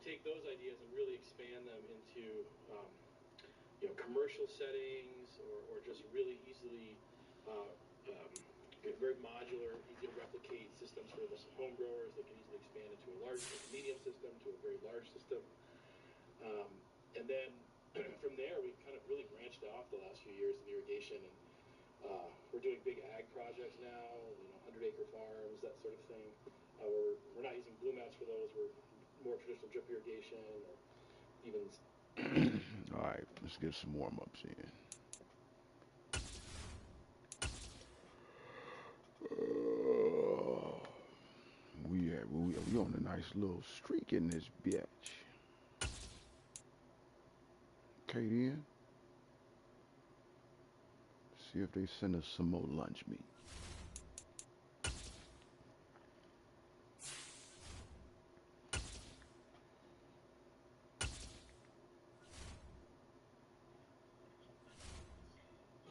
take those ideas and really expand them into commercial settings or just really easily very modular, easy to replicate systems for the home growers that can easily expand into a medium system to a very large system. And then from there, we've kind of really branched off the last few years in irrigation, and we're doing big ag projects now, 100-acre farms, that sort of thing. We're not using bloom outs for those. We're more traditional drip irrigation or even. All right, let's get some warm-ups in. We on a nice little streak in this bitch. Okay then. See if they send us some more lunch meat.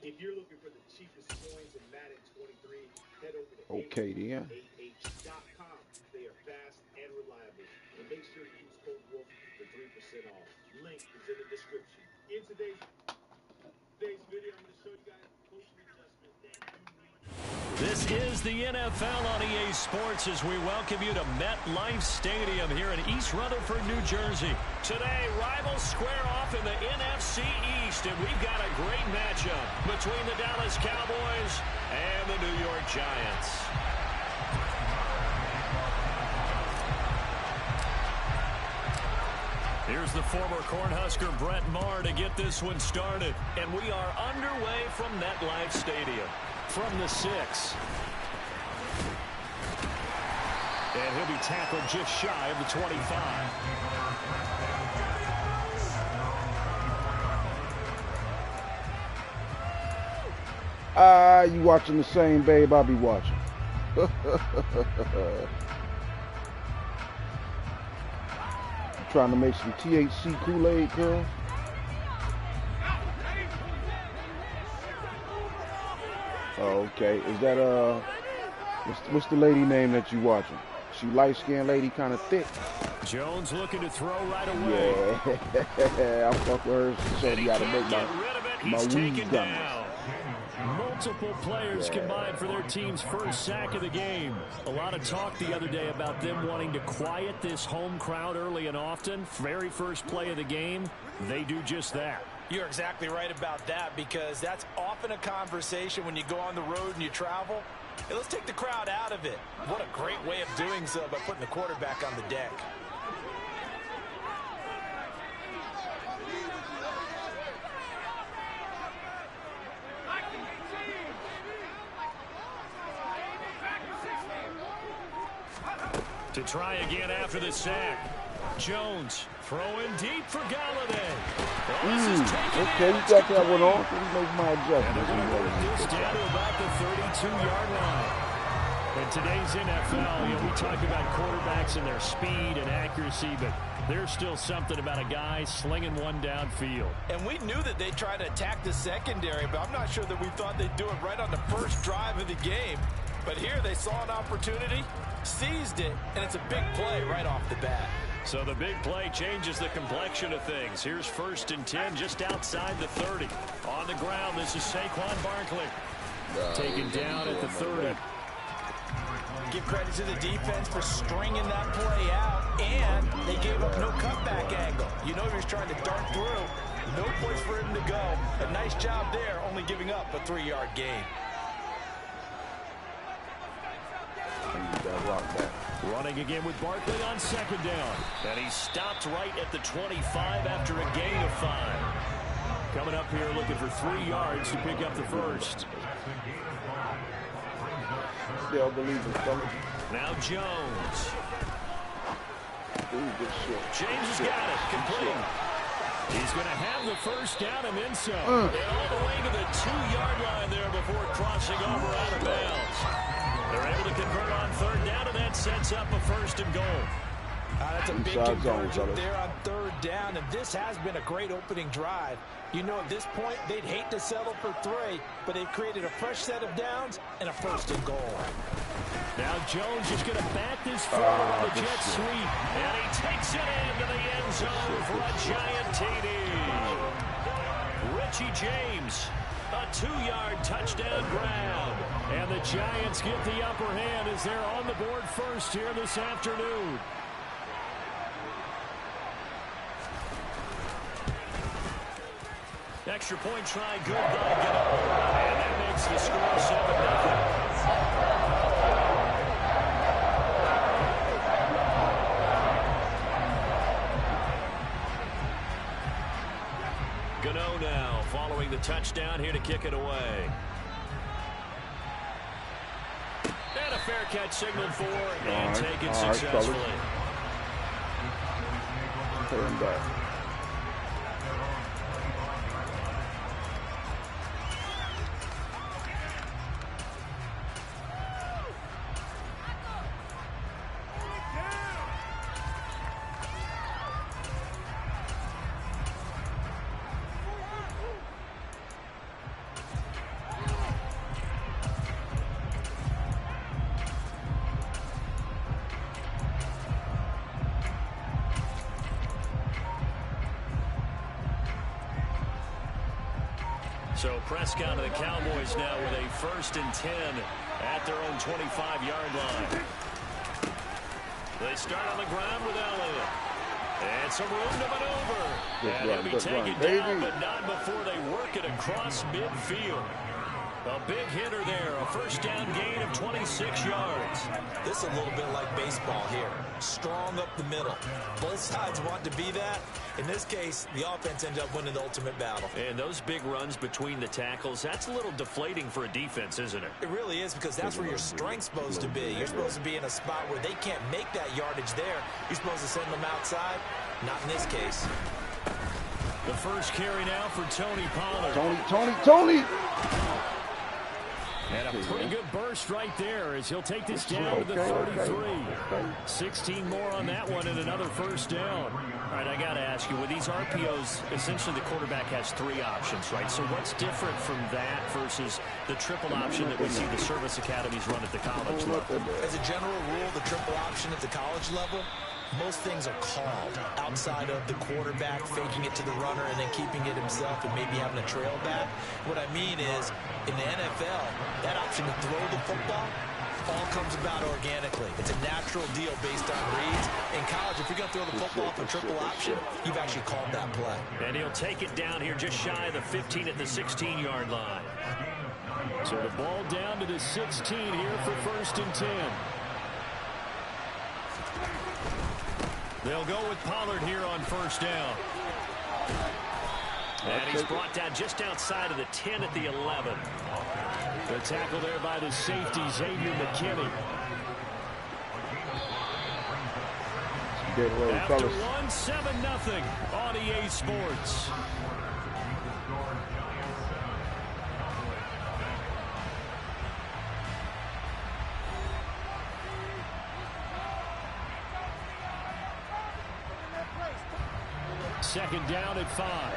If you're looking for the cheapest coins in Madden 23, head over to okay then. AH.com. They are fast and reliable. And make sure to use code WOLF for 3% off. Link is in the description. In today's video, I'm going to show you guys motion adjustment that you need. This is the NFL on EA Sports as we welcome you to MetLife Stadium here in East Rutherford, New Jersey. Today, rivals square off in the NFC East, and we've got a great matchup between the Dallas Cowboys and the New York Giants. Here's the former Cornhusker Brett Maher to get this one started. And we are underway from MetLife Stadium. From the 6. And he'll be tackled just shy of the 25. You watching the same babe I be watching. Trying to make some THC Kool-Aid, cuz. Oh, okay. Is that what's the lady name that you watching? She light-skinned lady, kind of thick. Jones looking to throw right away. Yeah, I fuck with her. So you gotta make my weed down. Multiple players combined for their team's first sack of the game. A lot of talk the other day about them wanting to quiet this home crowd early and often. Very first play of the game, they do just that. You're exactly right about that, because that's often a conversation when you go on the road and you travel. Hey, let's take the crowd out of it. What a great way of doing so by putting the quarterback on the deck. To try again after the sack. Jones throwing deep for Galladay. Okay, you got that one on. Let me make my adjustment. This down to about the 32-yard line. In today's NFL, we talk about quarterbacks and their speed and accuracy, but there's still something about a guy slinging one downfield. And we knew that they'd try to attack the secondary, but I'm not sure that we thought they'd do it right on the first drive of the game. But here they saw an opportunity, seized it, and it's a big play right off the bat. So the big play changes the complexion of things. Here's 1st and 10 just outside the 30. On the ground, this is Saquon Barkley. Taken down at the 30. Give credit to the defense for stringing that play out, and they gave up no cutback angle. You know he was trying to dart through. No place for him to go. A nice job there, only giving up a 3-yard gain. Running again with Barkley on 2nd down. And he stopped right at the 25 after a gain of 5. Coming up here looking for 3 yards to pick up the first. Still believe it, fellas. Now Jones. Ooh, good shit. James has got it. Complete. He's going to have the first down and then some. And all the way to the 2-yard line there before crossing over out of bounds. They're able to convert on 3rd down, and that sets up a 1st and goal. That's a big conversion there on 3rd down, and this has been a great opening drive. You know, at this point, they'd hate to settle for 3, but they've created a fresh set of downs and a 1st and goal. Now Jones is going to bat this forward on the jet sweep, and he takes it into the zone for a giant TD. Richie James, a 2-yard touchdown grab. And the Giants get the upper hand as they're on the board first here this afternoon. Extra point try, good by Gano. And that makes the score 7-0. Gano now following the touchdown here to kick it away. And a fair catch signaled for and taken successfully. Put him back. So Prescott of the Cowboys now with a 1st and 10 at their own 25-yard line. They start on the ground with Elliott. And some room to maneuver. And he'll be taken down, but not before they work it across midfield. A big hitter there, a 1st down gain of 26 yards. This is a little bit like baseball here. Strong up the middle. Both sides want to be that. In this case, the offense ended up winning the ultimate battle. And those big runs between the tackles, that's a little deflating for a defense, isn't it? It really is, because that's where your strength's supposed to be. You're supposed to be in a spot where they can't make that yardage there. You're supposed to send them outside. Not in this case. The first carry now for Tony Pollard. Tony! And a pretty good burst right there as he'll take this down to the 33. 16 more on that one and another 1st down. All right, I got to ask you, with these RPOs, essentially the quarterback has 3 options, right? So what's different from that versus the triple option that we see the service academies run at the college level? As a general rule, the triple option at the college level, most things are called outside of the quarterback faking it to the runner and then keeping it himself and maybe having a trail back. What I mean is, in the NFL, that option to throw the football all comes about organically. It's a natural deal based on reads. In college, if you're going to throw the football off a triple option, you've actually called that play. And he'll take it down here just shy of the 15 at the 16-yard line. So the ball down to the 16 here for 1st and 10. They'll go with Pollard here on 1st down. And he's brought down just outside of the 10 at the 11. The tackle there by the safety, Xavier McKinney. After one, 7-0 on EA Sports. Second down at 5.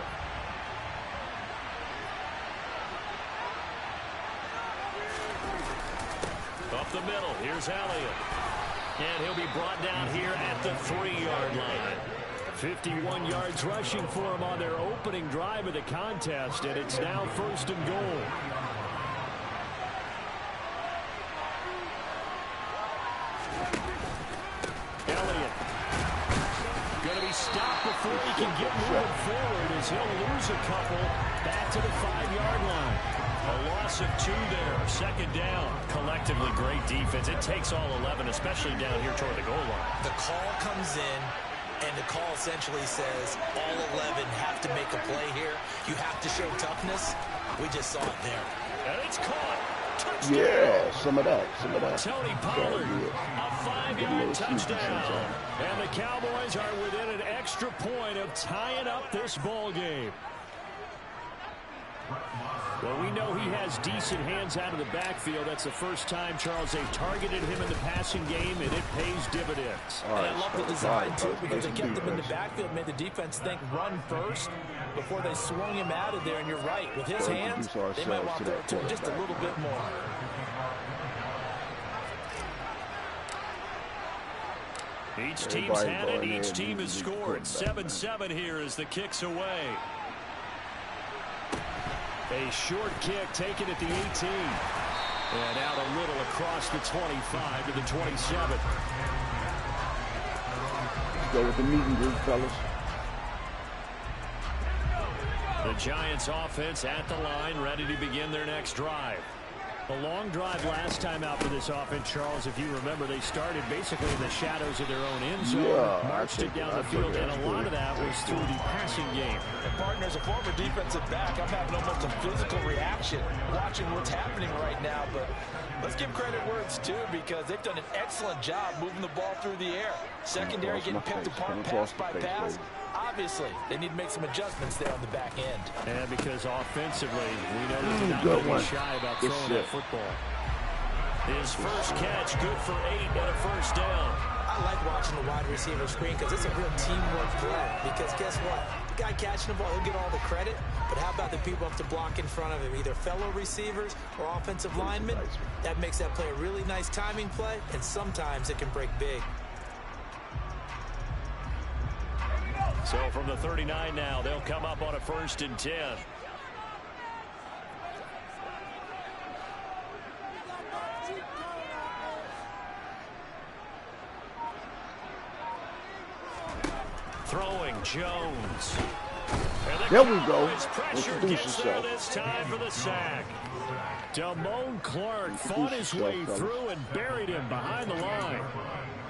Up the middle, here's Elliott. And he'll be brought down here at the 3-yard line. 51 yards rushing for him on their opening drive of the contest, and it's now 1st and goal. Elliott going to be stopped before he can get moving forward as he'll lose a couple back to the 5-yard line. A loss of 2 there, 2nd down. Collectively, great defense. It takes all 11, especially down here toward the goal line. The call comes in, and the call essentially says all 11 have to make a play here. You have to show toughness. We just saw it there. And it's caught. Touchdown. Yeah, some of that. Tony Pollard, a 5-yard touchdown. And the Cowboys are within an extra point of tying up this ball game. Well, we know he has decent hands out of the backfield. That's the first time, Charles, they've targeted him in the passing game, and it pays dividends. And I love the design, too, because they kept him in the backfield, made the defense think run first before they swung him out of there. And you're right, with his hands, they might want to throw it to him just a little bit more. Each team's had it. Each team has scored. 7-7 here as the kick's away. A short kick taken at the 18. And out a little across the 25 to the 27. Let's go with the meat and greet, fellas. The Giants offense at the line, ready to begin their next drive. A long drive last time out for this offense, Charles. If you remember, they started basically in the shadows of their own end zone, marched it down the field, and a lot of that was through the passing game. And partner, as a former defensive back, I'm having almost a physical reaction watching what's happening right now. But let's give credit where it's due, because they've done an excellent job moving the ball through the air. Secondary getting picked apart pass by pass. Obviously, they need to make some adjustments there on the back end. And because offensively, we know that they're not going to be shy about throwing that football. His first catch, good for 8 and a first down. I like watching the wide receiver screen because it's a real teamwork play. Because guess what? The guy catching the ball, he'll get all the credit. But how about the people have to block in front of him, either fellow receivers or offensive linemen? That makes that play a really nice timing play, and sometimes it can break big. So from the 39 now, they'll come up on a 1st and 10. Throwing Jones. There we go. Pressure Introduce gets there yourself. this time for the sack. Damone Clark fought his way through and buried him behind the line.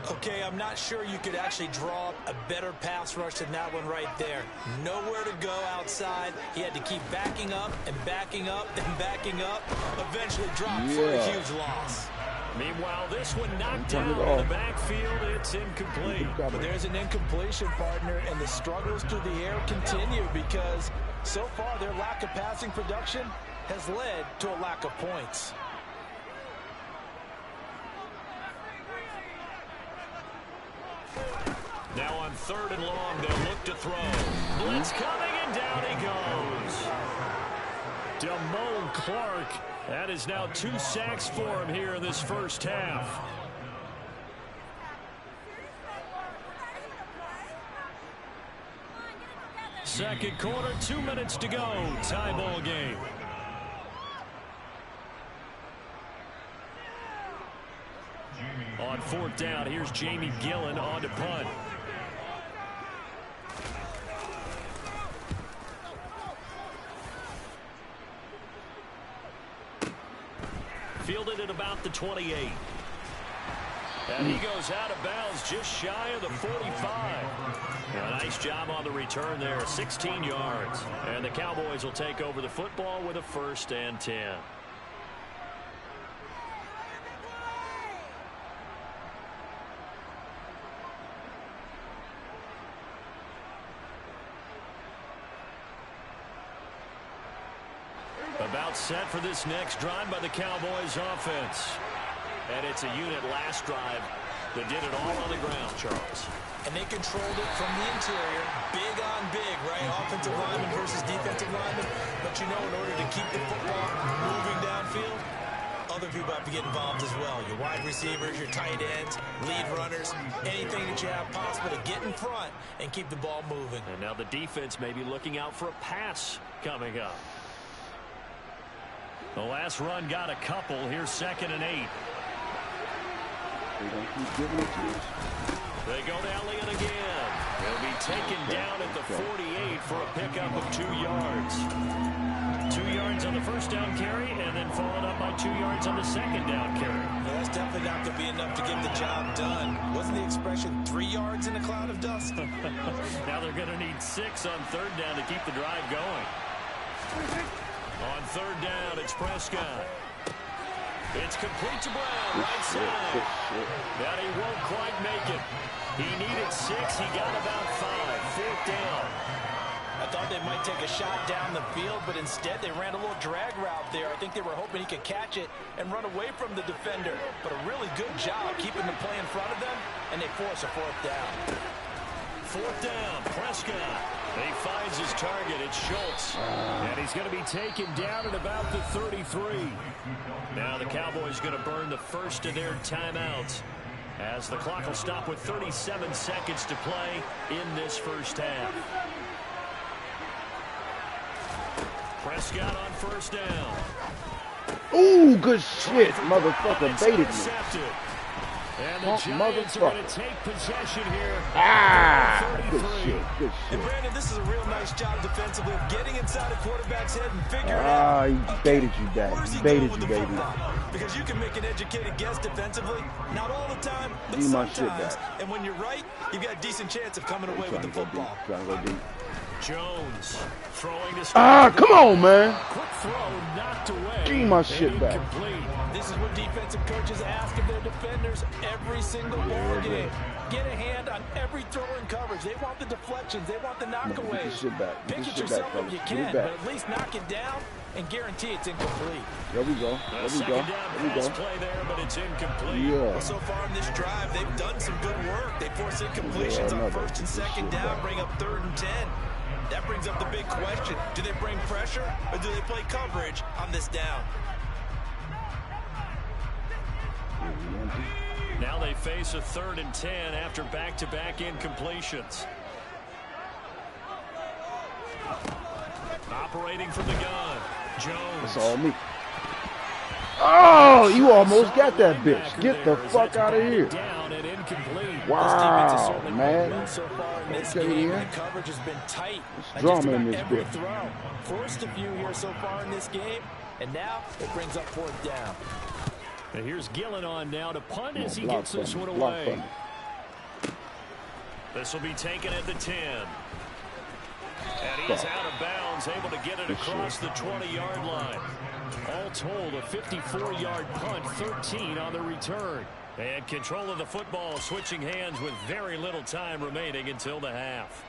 Okay, I'm not sure you could actually draw a better pass rush than that one right there. Nowhere to go outside. He had to keep backing up and backing up and backing up. Eventually dropped for a huge loss. Meanwhile, this one knocked down in the backfield. It's incomplete. But there's an incompletion, partner, and the struggles through the air continue because so far their lack of passing production has led to a lack of points. Now on 3rd and long, they'll look to throw. Blitz coming, and down he goes. Damone Clark. That is now 2 sacks for him here in this first half. Second quarter, 2 minutes to go. Tie ball game. On 4th down, here's Jamie Gillen on to punt. Fielded at about the 28. And he goes out of bounds just shy of the 45. A nice job on the return there, 16 yards. And the Cowboys will take over the football with a 1st and 10. About set for this next drive by the Cowboys offense. And it's a unit last drive that did it all on the ground, Charles. And they controlled it from the interior. Big on big, right? Offensive lineman versus defensive lineman. But you know, in order to keep the football moving downfield, other people have to get involved as well. Your wide receivers, your tight ends, lead runners, anything that you have possible to get in front and keep the ball moving. And now the defense may be looking out for a pass coming up. The last run got a couple. Here's 2nd and 8. They don't keep giving it to us. They go to Elliott again. They'll be taken down at the 48 for a pickup of 2 yards. 2 yards on the first down carry, and then followed up by 2 yards on the second down carry. Yeah, that's definitely not going to be enough to get the job done. Wasn't the expression 3 yards in a cloud of dust? Now they're going to need 6 on 3rd down to keep the drive going. On 3rd down, it's Prescott. It's complete to Brown, right side. But he won't quite make it. He needed 6. He got about 5. 4th down. I thought they might take a shot down the field, but instead they ran a little drag route there. I think they were hoping he could catch it and run away from the defender. But a really good job keeping the play in front of them, and they force a 4th down. 4th down, Prescott. He finds his target. It's Schultz. And he's going to be taken down at about the 33. Now the Cowboys going to burn the first of their timeouts. as the clock will stop with 37 seconds to play in this first half. Prescott on first down. Ooh, good shit. Motherfucker baited me. And the Giants are going to take possession here. Good shit. Good shit. And Brandon, this is a real nice job defensively of getting inside a quarterback's head and figuring out. He baited you, Dad. He baited you, baby. Because you can make an educated guess defensively. Not all the time, but Give my shit sometimes. back. And when you're right, you've got a decent chance of coming away with the football. Trying to go deep. Jones throwing this. Come on, man. Quick throw knocked away. Give me my shit back. This is what defensive coaches ask of their defenders every single ball game. Get a hand on every throw and coverage. They want the deflections. They want the knockaways. Get your shit back. Pick it yourself if you can, but at least knock it down and guarantee it's incomplete. There we go. There we go. Play there, but it's incomplete. Yeah. Well, so far in this drive, they've done some good work. They force incompletions on first and second down, bring up 3rd and 10. That brings up the big question. Do they bring pressure or do they play coverage on this down? Now they face a 3rd and 10 after back-to-back incompletions. Operating from the gun, Jones. That's all me. Oh, you almost got that bitch. Get the fuck out of here. Wow, man. So far in this Okay, game, yeah. the coverage has been tight. There's drama in this every bitch. throw. Forced a few here so far in this game, and now it brings up 4th down. And here's Gillen on now to punt as he Block gets this for me, one block away. for me. This will be taken at the 10. And he's out of bounds, able to get it across the 20-yard line. All told, a 54-yard punt, 13 on the return. And control of the football switching hands with very little time remaining until the half.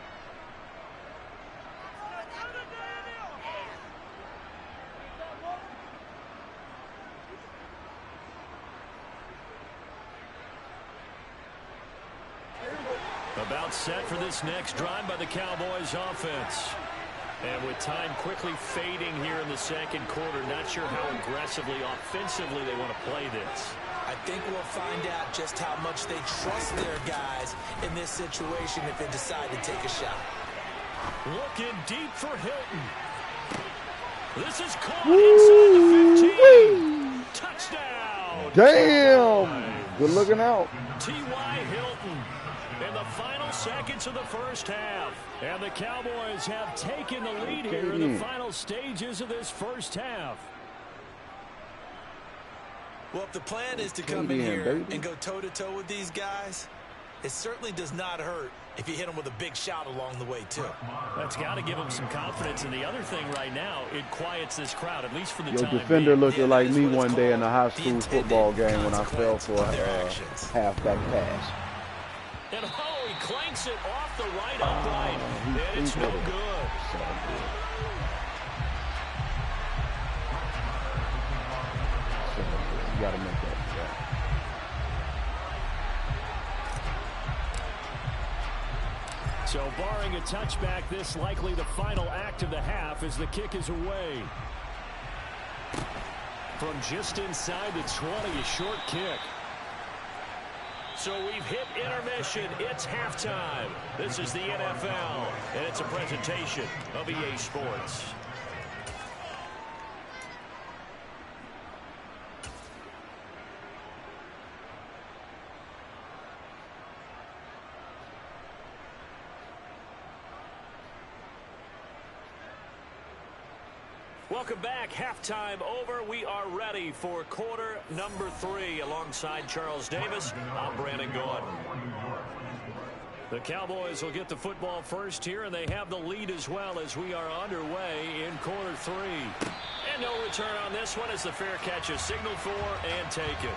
About set for this next drive by the Cowboys offense. And with time quickly fading here in the second quarter, not sure how aggressively, offensively they want to play this. I think we'll find out just how much they trust their guys in this situation if they decide to take a shot. Looking deep for Hilton. This is caught inside the 15. Touchdown. Damn. Good looking out. T.Y. Hilton in the final seconds of the first half. And the Cowboys have taken the lead here in the final stages of this first half. Well, if the plan is to come in here and go toe-to-toe with these guys, it certainly does not hurt if you hit them with a big shot along the way, too. That's got to give them some confidence. And the other thing right now, it quiets this crowd, at least for the Your time defender being. looked like me one day in a high school football game when I fell for a halfback pass. And he clanks it off the right upright, and it's no good. You got to make that. So barring a touchback, this likely the final act of the half as the kick is away. From just inside the 20, a short kick. So we've hit intermission. It's halftime. This is the NFL, and it's a presentation of EA Sports. Welcome back. Halftime over. We are ready for quarter number 3. Alongside Charles Davis, I'm Brandon Gordon. The Cowboys will get the football first here, and they have the lead as well as we are underway in quarter 3. And no return on this one as the fair catch is signaled for and taken.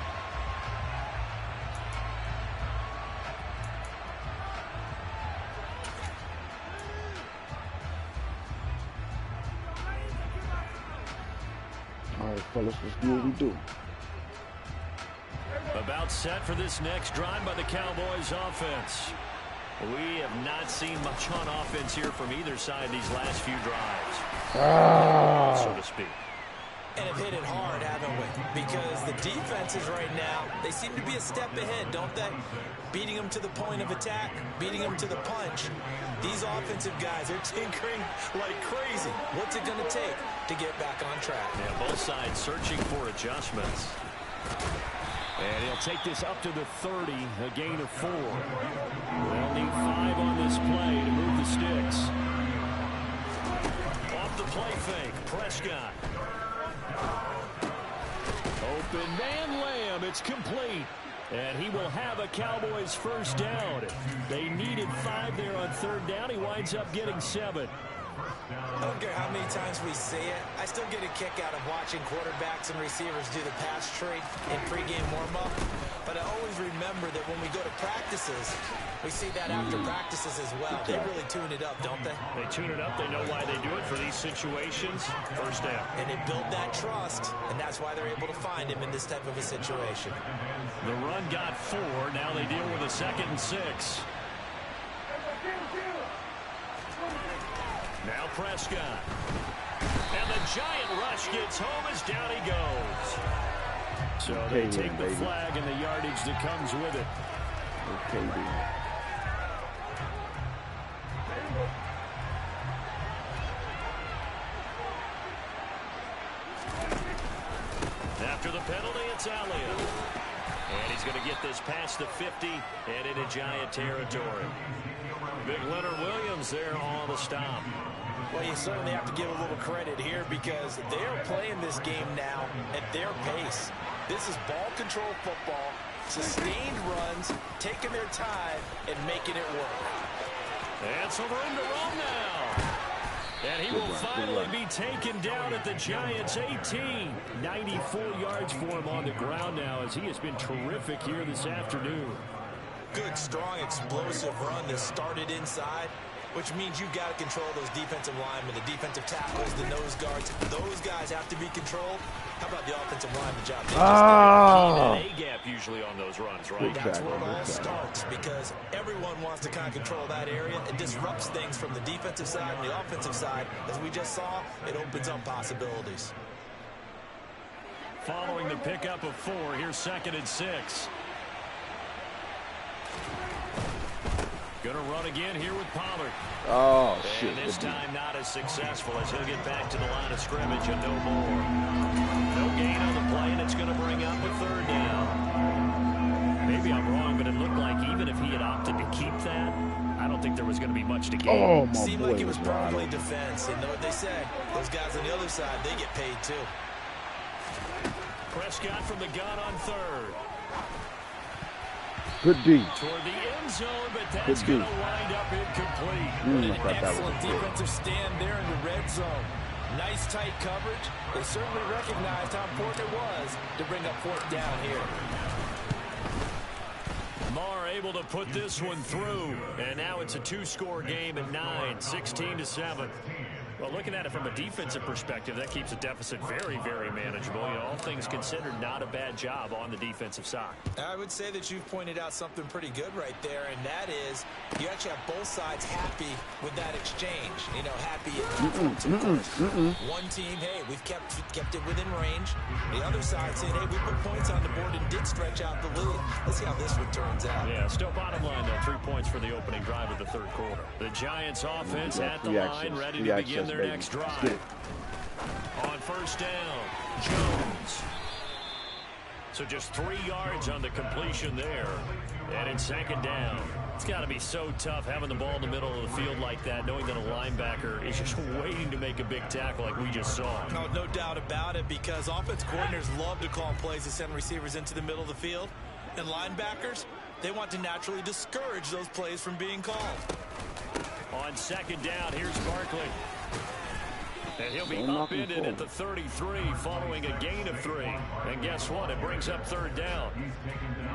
All right, fellas, let's do what we do. About set for this next drive by the Cowboys offense. We have not seen much on offense here from either side these last few drives. So to speak. And have hit it hard, haven't we? Because the defenses right now, they seem to be a step ahead, don't they? Beating them to the point of attack, beating them to the punch. These offensive guys are tinkering like crazy. What's it going to take to get back on track? Yeah, both sides searching for adjustments. And he'll take this up to the 30, a gain of 4. They'll need 5 on this play to move the sticks. Off the play fake, Prescott. Open man Lamb, it's complete. And he will have a Cowboys first down. They needed 5 there on 3rd down. He winds up getting 7. I don't care how many times we see it. I still get a kick out of watching quarterbacks and receivers do the pass tree in pregame warm-up. But I always remember that when we go to practices, we see that after practices as well. They really tune it up, don't they? They tune it up. They know why they do it for these situations. First down. And they build that trust, and that's why they're able to find him in this type of a situation. The run got 4. Now they deal with a 2nd and 6. Now Prescott. And the giant rush gets home as down he goes. So they take the flag and the yardage that comes with it. Okay, baby. After the penalty, it's Elliott. And he's going to get this past the 50 and into Giant territory. Big Leonard Williams there on the stop. Well, you certainly have to give a little credit here because they are playing this game now at their pace. This is ball control football, sustained runs, taking their time, and making it work. And some room to run now. And he will finally be taken down at the Giants' 18. 94 yards for him on the ground now as he has been terrific here this afternoon. Good, strong, explosive run that started inside, which means you've got to control those defensive linemen, the defensive tackles, the nose guards. Those guys have to be controlled. How about the offensive line, the job? They just keep an A-gap usually on those runs, right? That's where it all starts because everyone wants to kind of control that area. It disrupts things from the defensive side and the offensive side. As we just saw, it opens up possibilities. Following the pickup of 4, here's 2nd and 6. Gonna run again here with Pollard. Oh, shit. And this time not as successful as he'll get back to the line of scrimmage and no more. No gain on the play, and it's gonna bring up a 3rd down. Maybe I'm wrong, but it looked like even if he had opted to keep that, I don't think there was gonna be much to gain. Oh, my Seemed boy like it was probably right. defense, and know what they say. Those guys on the other side, they get paid too. Prescott from the gun on 3rd. Good D. Toward the end zone, but that's going to wind up incomplete. An excellent defensive stand there in the red zone. Nice tight coverage. They certainly recognized how important it was to bring up 4th down here. Marr able to put this one through, and now it's a 2-score game at 9, 16-7. Well, looking at it from a defensive perspective, that keeps the deficit very, very manageable. You know, all things considered, not a bad job on the defensive side. I would say that you've pointed out something pretty good right there, and that is you actually have both sides happy with that exchange. You know, happy one team, hey, we've kept it within range. The other side saying, hey, we put points on the board and did stretch out the lead. Let's see how this one turns out. Yeah, still bottom line, though, 3 points for the opening drive of the 3rd quarter. The Giants offense at the line, ready to begin their next drive. On 1st down, Jones. So just 3 yards on the completion there. And in 2nd down. It's got to be so tough having the ball in the middle of the field like that, knowing that a linebacker is just waiting to make a big tackle like we just saw. No doubt about it, because offense coordinators love to call plays to send receivers into the middle of the field. And linebackers, they want to naturally discourage those plays from being called. On 2nd down, here's Barkley. And he'll be upended at the 33 following a gain of 3. And guess what? It brings up 3rd down.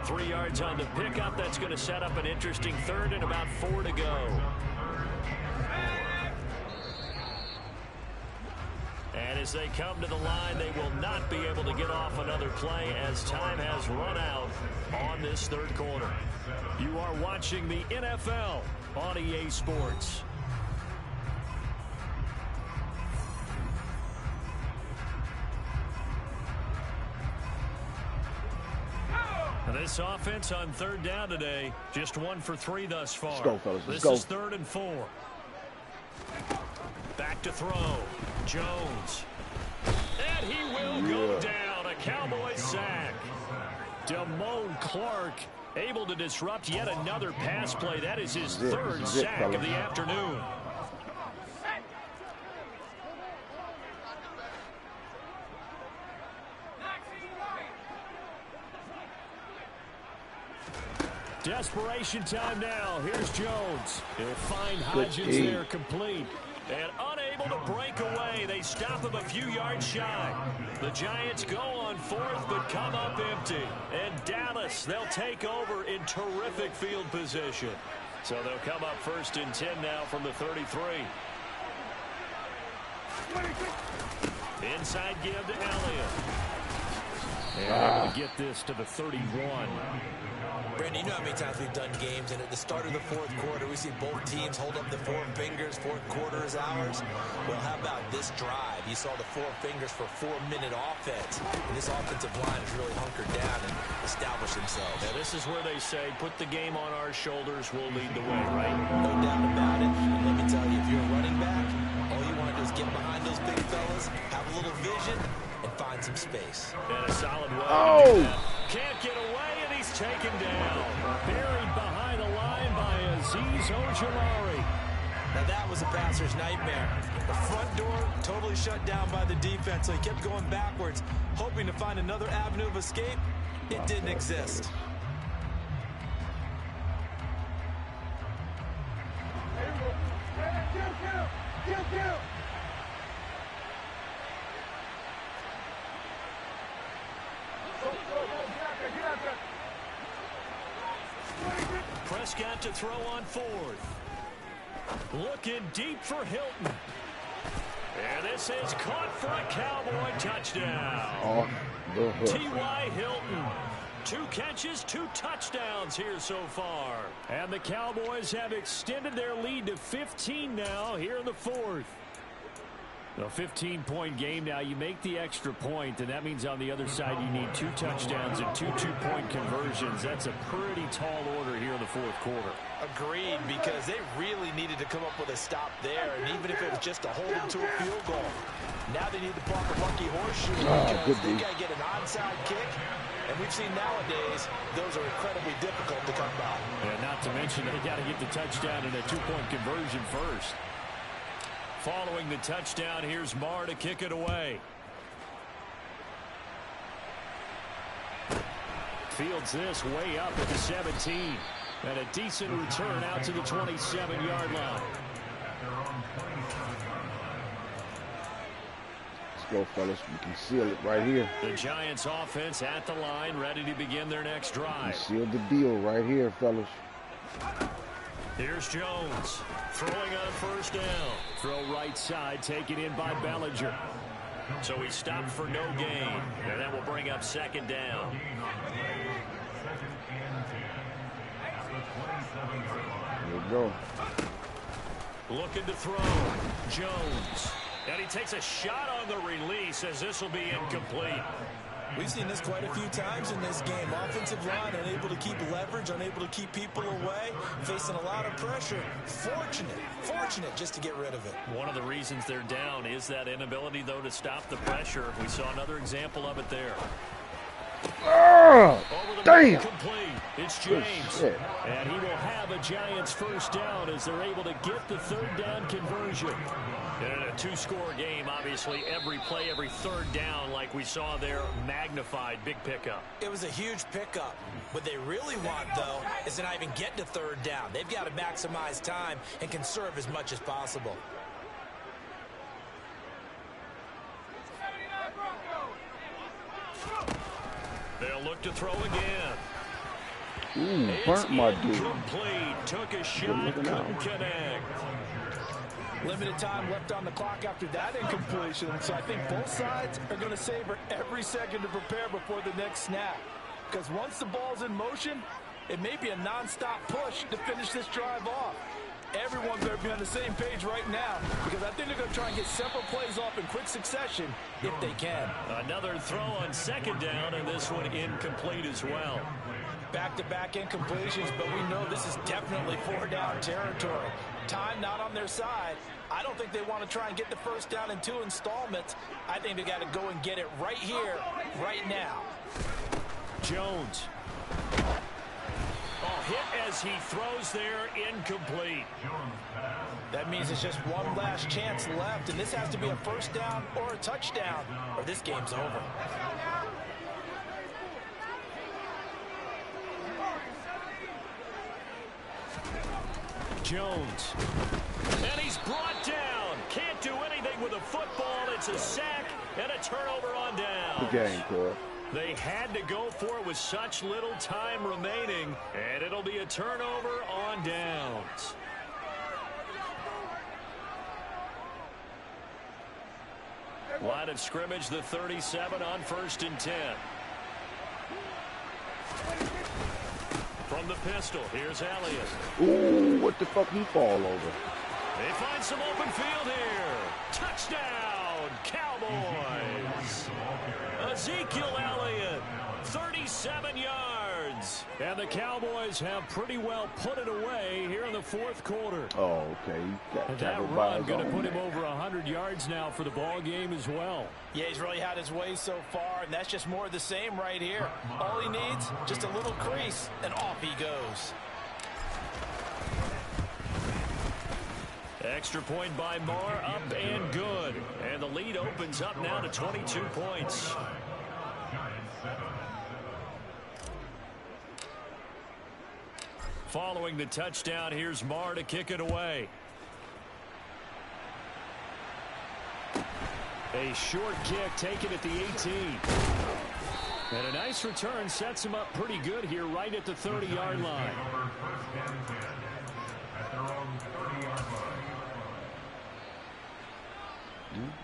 3 yards on the pickup. That's going to set up an interesting 3rd and about 4 to go. And as they come to the line, they will not be able to get off another play as time has run out on this 3rd quarter. You are watching the NFL on EA Sports. This offense on third down today, just 1 for 3 thus far. Let's go, fellas. This Let's is 3rd and 4. Back to throw. Jones. And he will go down. A Cowboys sack. Damone Clark able to disrupt yet another pass play. That is his 3rd sack of the afternoon. Desperation time now. Here's Jones. He'll find Hodgins there complete. And unable to break away. They stop him a few yards shy. The Giants go on 4th but come up empty. And Dallas, they'll take over in terrific field position. So they'll come up 1st and 10 now from the 33. Inside give to Elliott. And able to get this to the 31. Brandon, you know how many times we've done games, and at the start of the 4th quarter, we see both teams hold up the 4 fingers. 4th quarter is ours. Well, how about this drive? You saw the 4 fingers for 4-minute offense. And this offensive line has really hunkered down and established themselves. Now, this is where they say, put the game on our shoulders, we'll lead the way, right? No doubt about it. And let me tell you, if you're a running back, all you want to do is get behind those big fellas, have a little vision, and find some space. And a solid way to do that. Can't get away, and he's taken down. Buried behind the line by Azeez Ojulari. Now that was a passer's nightmare. The front door totally shut down by the defense, so he kept going backwards, hoping to find another avenue of escape. It didn't exist. Prescott to throw on 4th. Looking deep for Hilton. And this is caught for a Cowboy touchdown. T.Y. Hilton. 2 catches, 2 touchdowns here so far. And the Cowboys have extended their lead to 15 now here in the 4th. A 15-point game now. You make the extra point, and that means on the other side you need 2 touchdowns and 2 two-point conversions. That's a pretty tall order here in the 4th quarter. Agreed, because they really needed to come up with a stop there, and even if it was just to hold them to a field goal. Now they need to block a monkey horseshoe because they got to get an onside kick, and we've seen nowadays those are incredibly difficult to come by. And not to mention they got to get the touchdown and a 2-point conversion first. Following the touchdown, here's Marr to kick it away. Fields this way up at the 17. And a decent return out to the 27-yard line. Let's go, fellas. We can seal it right here. The Giants offense at the line, ready to begin their next drive. We sealed the deal right here, fellas. Here's Jones. Throwing on 1st down. Throw right side, taken in by Bellinger. So he stopped for no gain. And that will bring up 2nd down. Here we go. Looking to throw. Jones. And he takes a shot on the release as this will be incomplete. We've seen this quite a few times in this game. Offensive line unable to keep leverage, unable to keep people away, facing a lot of pressure. Fortunate just to get rid of it. One of the reasons they're down is that inability, though, to stop the pressure. We saw another example of it there. Damn! Complete. It's James. And he will have a Giants 1st down as they're able to get the 3rd down conversion. And in a 2-score game, obviously, every play, every 3rd down, like we saw there, magnified. Big pickup. It was a huge pickup. What they really want, though, is to not even get to 3rd down. They've got to maximize time and conserve as much as possible. They'll look to throw again. Ooh, burnt my dude. Complete. Took a shot, couldn't connect. Limited time left on the clock after that incompletion, so I think both sides are going to savor every second to prepare before the next snap. Because once the ball's in motion, it may be a non-stop push to finish this drive off. Everyone better be on the same page right now, because I think they're going to try and get several plays off in quick succession if they can. Another throw on 2nd down, and this one incomplete as well. Back-to-back incompletions, but we know this is definitely 4-down territory. Time not on their side. I don't think they want to try and get the first down in 2 installments. I think they got to go and get it right here, right now. Jones. Oh, hit as he throws there, incomplete. That means it's just one last chance left, and this has to be a first down or a touchdown, or this game's over. Jones. And he's brought down. Can't do anything with a football. It's a sack and a turnover on down. Good game, Cole. They had to go for it with such little time remaining, and it'll be a turnover on downs. Line of scrimmage, the 37 on 1st and 10. From the pistol, here's Elliott. Ooh, what the fuck he fall over? They find some open field here. Touchdown, Cowboys. Ezekiel Elliott, 37 yards. And the Cowboys have pretty well put it away here in the 4th quarter. Oh, okay. And that run going to put him over 100 yards now for the ball game as well. Yeah, he's really had his way so far, and that's just more of the same right here. All he needs, just a little crease, and off he goes. Extra point by Marr, up and good. And the lead opens up now to 22 points. Following the touchdown, here's Marr to kick it away. A short kick taken at the 18. And a nice return sets him up pretty good here right at the 30-yard line.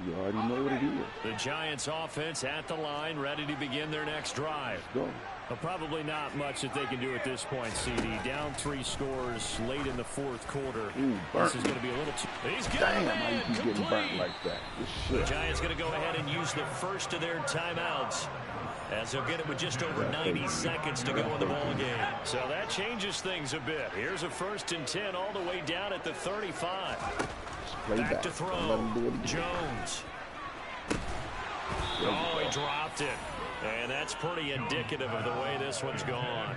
You already know what it is. The Giants offense at the line, ready to begin their next drive. Go. But probably not much that they can do at this point, CD. Down 3 scores late in the 4th quarter. Ooh, this is going to be a little too... He's got Damn, how you keep getting burnt like that? The Giants going to go ahead and use the first of their timeouts, as they'll get it with just over 90 seconds to go in the ball game. So that changes things a bit. Here's a 1st and 10 all the way down at the 35. Back to throw. Jones. Oh, he dropped it. And that's pretty indicative of the way this one's gone.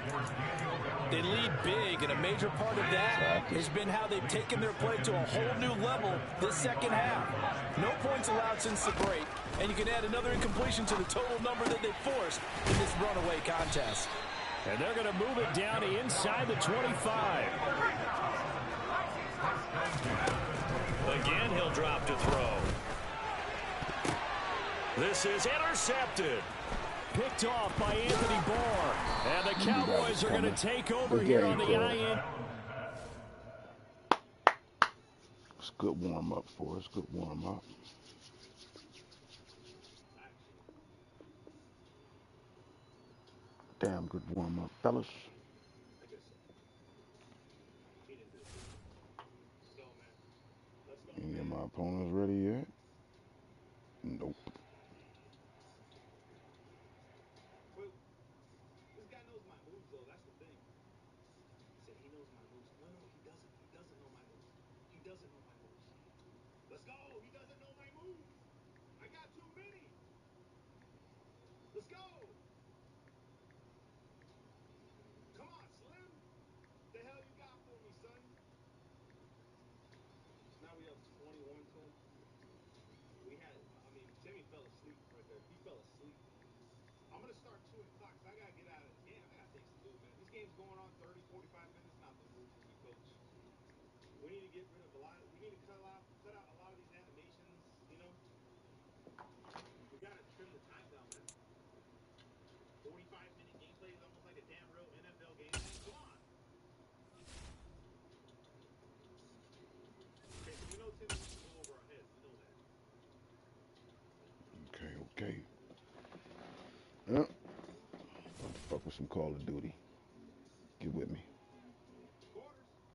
They lead big, and a major part of that has been how they've taken their play to a whole new level this second half. No points allowed since the break, and you can add another incompletion to the total number that they forced in this runaway contest. And they're going to move it down to inside the 25. Again, he'll drop to throw. This is intercepted. Picked off by Anthony Barr. And the Cowboys are going to take over here on the IN. It's a good warm-up for us. Good warm-up. Damn good warm-up, fellas. Any of my opponents ready yet? Nope. This guy knows my moves, though. That's the thing. He said he knows my moves. No, he doesn't. He doesn't know my moves. He doesn't know my moves. Let's go. He doesn't know my moves. I got too many. Let's go. Come on, Slim. The hell you got for me, son? Now we have 21 to him. Timmy fell asleep right there. He fell asleep. I'm going to start 2 o'clock, so I got to get out of this game. I got things to do, man. This game's going on 30, 45 minutes. Not the move for me, coach. We need to get rid of a lot. We need to cut off